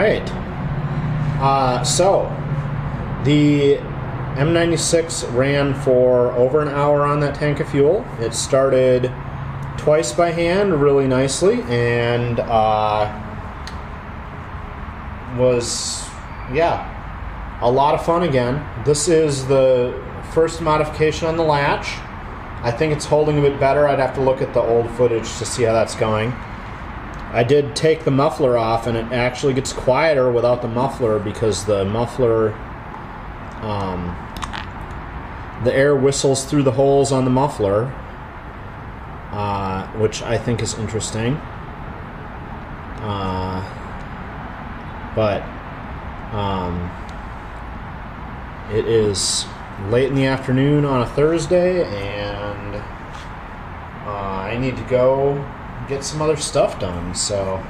right. So the M96 ran for over an hour on that tank of fuel. It started twice by hand really nicely and was, yeah, a lot of fun again. This is the first modification on the latch. I think it's holding a bit better. I'd have to look at the old footage to see how that's going. I did take the muffler off, and it actually gets quieter without the muffler because the muffler, the air whistles through the holes on the muffler, which I think is interesting. But it is late in the afternoon on a Thursday, and I need to go get some other stuff done. So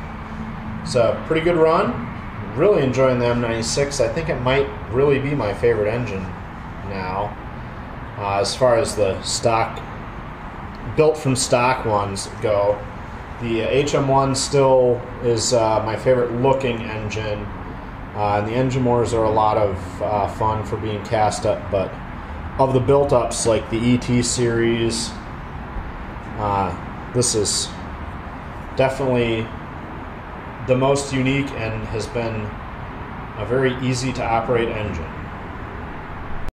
it's a pretty good run. Really enjoying the M96. I think it might really be my favorite engine now, as far as the stock, built from stock ones go. The HM1 still is my favorite looking engine. And the engine wars are a lot of fun for being cast up, but of the built-ups like the ET series, this is definitely the most unique and has been a very easy to operate engine.